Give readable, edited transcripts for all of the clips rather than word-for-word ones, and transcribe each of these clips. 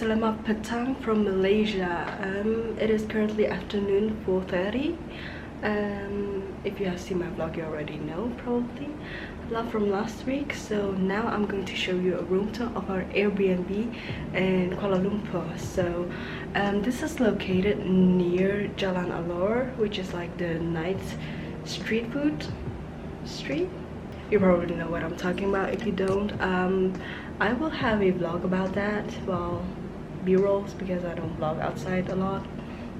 Selamat petang from Malaysia. It is currently afternoon 4:30. If you have seen my vlog, you already know probably vlog from last week. So now I'm going to show you a room tour of our Airbnb in Kuala Lumpur. So this is located near Jalan Alor, which is like the night street food street. You probably know what I'm talking about. If you don't, I will have a vlog about that. Well, b-rolls, because I don't vlog outside a lot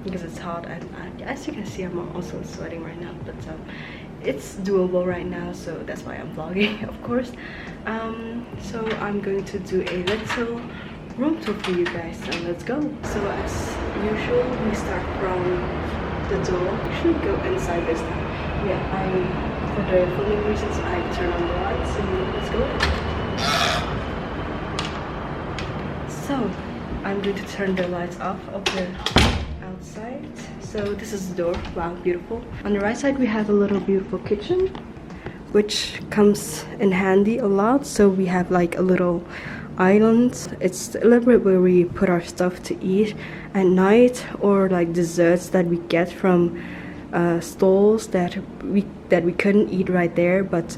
because it's hot, and as you can see, I'm also sweating right now, but it's doable right now, so that's why I'm vlogging, of course. So I'm going to do a little room tour for you guys, so let's go. So as usual, we start from the door. We should go inside this time. Yeah, for the filming reasons, I turn on the lights, so let's go. So I'm going to turn the lights off of the outside. So this is the door. Wow, beautiful. On the right side we have a little beautiful kitchen, which comes in handy a lot. So we have like a little island. It's a little bit where we put our stuff to eat at night, or like desserts that we get from stalls that we couldn't eat right there, but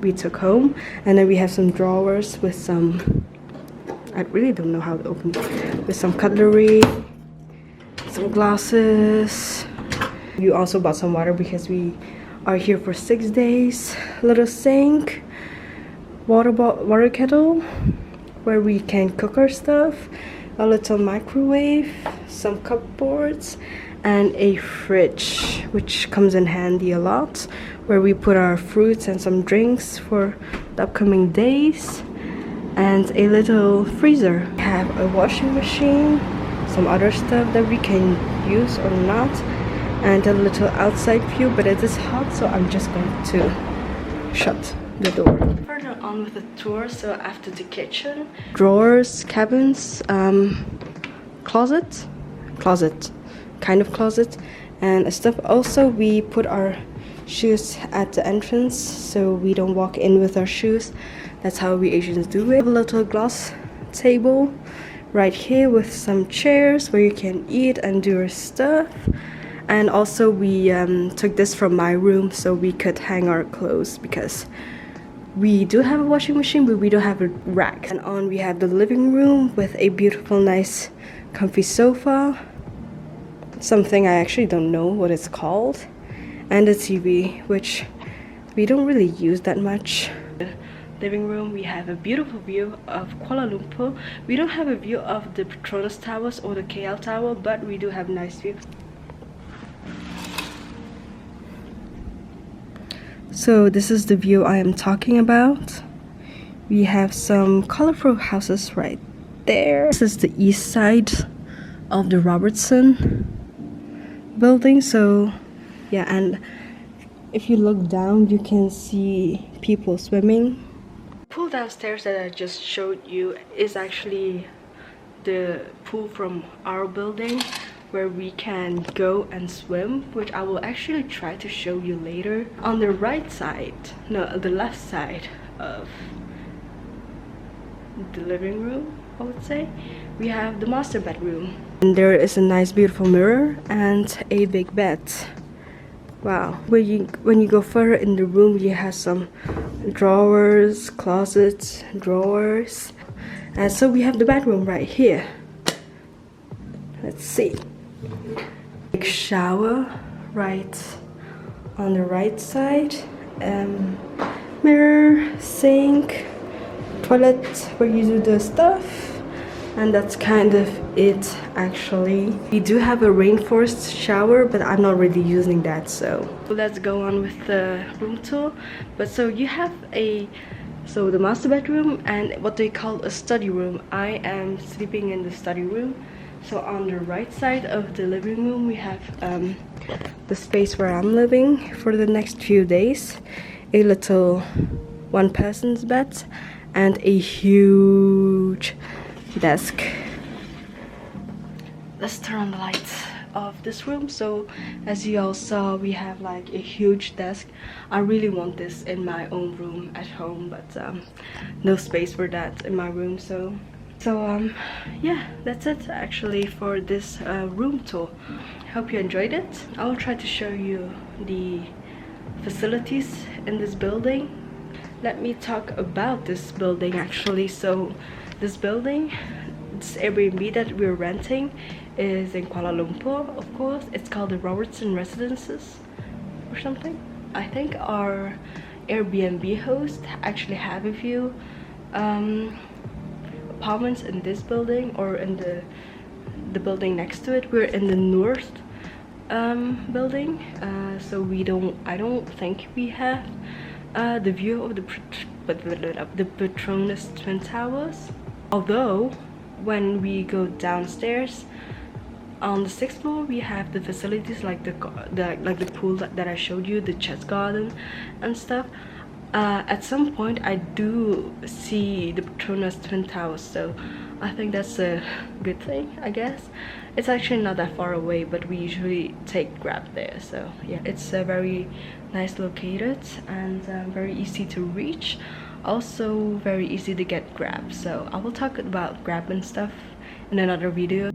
we took home. And then we have some drawers with some, I really don't know how to open it, with some cutlery, some glasses. We also bought some water because we are here for 6 days. Little sink, water kettle where we can cook our stuff, a little microwave, some cupboards, and a fridge, which comes in handy a lot, where we put our fruits and some drinks for the upcoming days, and a little freezer. We have a washing machine, some other stuff that we can use or not, and a little outside view, but it is hot, so I'm just going to shut the door. Further on with the tour, so after the kitchen, drawers, cabins, closet, kind of closet, and stuff. Also, we put our shoes at the entrance so we don't walk in with our shoes. That's how we Asians do it. We have a little glass table right here with some chairs where you can eat and do your stuff. And also we took this from my room so we could hang our clothes, because we do have a washing machine but we don't have a rack. And on we have the living room with a beautiful, nice, comfy sofa, something I actually don't know what it's called, and a TV, which we don't really use that much. Living room, we have a beautiful view of Kuala Lumpur. We don't have a view of the Petronas Towers or the KL Tower, but we do have nice view. So this is the view I am talking about. We have some colorful houses right there. This is the east side of the Robertson building. So yeah, and if you look down, you can see people swimming. Pool downstairs that I just showed you is actually the pool from our building, where we can go and swim, which I will actually try to show you later. On the right side, no, the left side of the living room, I would say, we have the master bedroom. And there is a nice beautiful mirror and a big bed. Wow. When you go further in the room, you have some drawers, closets, drawers. And so we have the bedroom right here. Let's see. Big shower right on the right side. Mirror, sink, toilet where you do the stuff. And that's kind of it, actually. We do have a rainforest shower, but I'm not really using that, so let's go on with the room tour. But so you have the master bedroom and what they call a study room. I am sleeping in the study room. So on the right side of the living room, we have the space where I'm living for the next few days, a little one-person's bed, and a huge desk. Let's turn on the lights of this room. So as you all saw, we have like a huge desk. I really want this in my own room at home, but no space for that in my room. So So yeah, that's it actually for this room tour. Hope you enjoyed it. I'll try to show you the facilities in this building. Let me talk about this building actually. So this building, this Airbnb that we're renting is in Kuala Lumpur, of course. It's called the Robertson Residences or something. I think our Airbnb host actually have a few apartments in this building or in the building next to it. We're in the north building, so I don't think we have the view of the Petronas Twin Towers. Although when we go downstairs on the 6th floor, we have the facilities like the pool that I showed you, the chess garden and stuff. At some point I do see the Petronas Twin Towers, so I think that's a good thing, I guess. It's actually not that far away, but we usually take Grab there. So yeah, it's very nice located and very easy to reach, also very easy to get Grab. So I will talk about Grab and stuff in another video.